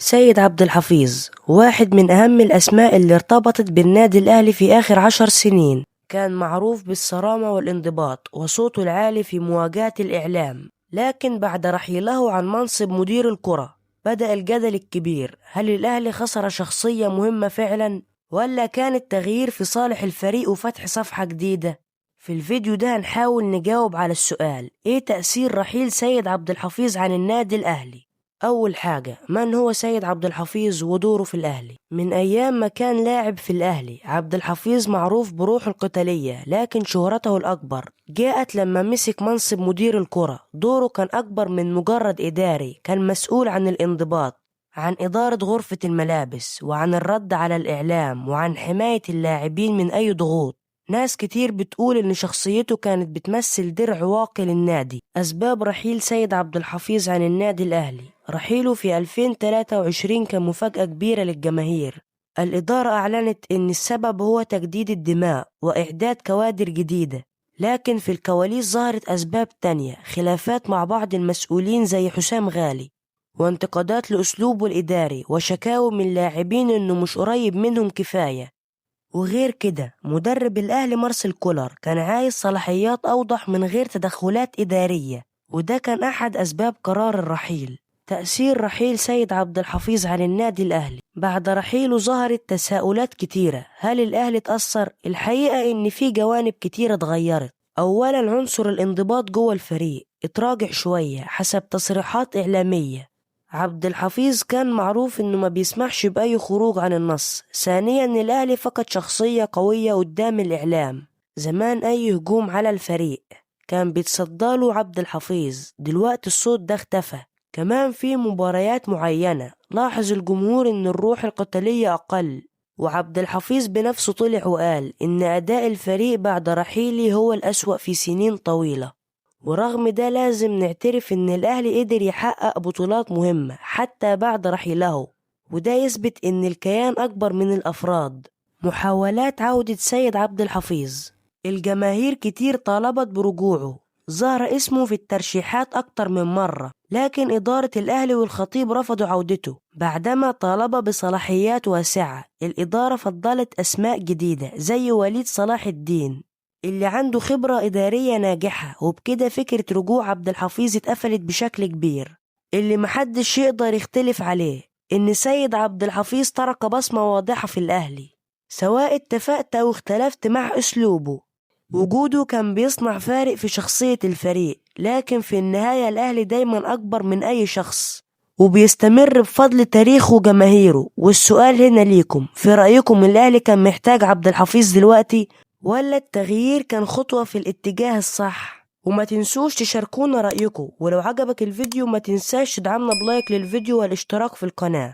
سيد عبد الحفيظ واحد من أهم الأسماء اللي ارتبطت بالنادي الأهلي في آخر 10 سنين. كان معروف بالصرامة والانضباط وصوته العالي في مواجهة الإعلام، لكن بعد رحيله عن منصب مدير الكرة بدأ الجدل الكبير: هل الأهلي خسر شخصية مهمة فعلا، ولا كان التغيير في صالح الفريق وفتح صفحة جديدة؟ في الفيديو ده هنحاول نجاوب على السؤال: ايه تأثير رحيل سيد عبد الحفيظ عن النادي الأهلي؟ أول حاجة، من هو سيد عبد الحفيظ ودوره في الأهلي؟ من أيام ما كان لاعب في الأهلي، عبد الحفيظ معروف بروحه القتالية، لكن شهرته الأكبر جاءت لما مسك منصب مدير الكرة. دوره كان أكبر من مجرد إداري، كان مسؤول عن الانضباط، عن إدارة غرفة الملابس، وعن الرد على الإعلام، وعن حماية اللاعبين من أي ضغوط. ناس كتير بتقول إن شخصيته كانت بتمثل درع واقي للنادي. أسباب رحيل سيد عبد الحفيظ عن النادي الأهلي: رحيله في 2023 كان مفاجأة كبيرة للجماهير. الإدارة أعلنت إن السبب هو تجديد الدماء وإعداد كوادر جديدة، لكن في الكواليس ظهرت أسباب تانية: خلافات مع بعض المسؤولين زي حسام غالي، وانتقادات لأسلوبه الإداري، وشكاوى من لاعبين إنه مش قريب منهم كفاية. وغير كده، مدرب الأهلي مارسيل كولر كان عايز صلاحيات أوضح من غير تدخلات إدارية، وده كان أحد أسباب قرار الرحيل. تأثير رحيل سيد عبد الحفيظ على النادي الأهلي: بعد رحيله ظهرت تساؤلات كتيرة. هل الأهلي اتأثر؟ الحقيقة إن في جوانب كتيرة اتغيرت. أولا، عنصر الانضباط جوه الفريق اتراجع شوية حسب تصريحات إعلامية. عبد الحفيظ كان معروف إنه ما بيسمحش بأي خروج عن النص. ثانيا، الأهلي فقد شخصية قوية قدام الإعلام. زمان أي هجوم على الفريق كان بيتصداله عبد الحفيظ، دلوقتي الصوت ده اختفى. كمان في مباريات معينة لاحظ الجمهور إن الروح القتالية أقل، وعبد الحفيظ بنفسه طلع وقال إن أداء الفريق بعد رحيلي هو الأسوأ في سنين طويلة. ورغم ده لازم نعترف إن الأهلي قدر يحقق بطولات مهمة حتى بعد رحيله، وده يثبت إن الكيان أكبر من الأفراد. محاولات عودة سيد عبد الحفيظ: الجماهير كتير طالبت برجوعه، ظهر اسمه في الترشيحات أكتر من مرة، لكن إدارة الأهلي والخطيب رفضوا عودته. بعدما طالب بصلاحيات واسعة، الإدارة فضلت أسماء جديدة زي وليد صلاح الدين اللي عنده خبرة إدارية ناجحة، وبكده فكرة رجوع عبد الحفيظ اتقفلت بشكل كبير. اللي محدش يقدر يختلف عليه إن سيد عبد الحفيظ ترك بصمة واضحة في الأهلي، سواء اتفقت أو اختلفت مع أسلوبه. وجوده كان بيصنع فارق في شخصية الفريق، لكن في النهاية الأهلي دايما أكبر من أي شخص، وبيستمر بفضل تاريخه وجماهيره. والسؤال هنا ليكم: في رأيكم الأهلي كان محتاج عبد الحفيظ دلوقتي، ولا التغيير كان خطوة في الاتجاه الصح؟ وما تنسوش تشاركونا رأيكم، ولو عجبك الفيديو ما تنساش تدعمنا بلايك للفيديو والاشتراك في القناة.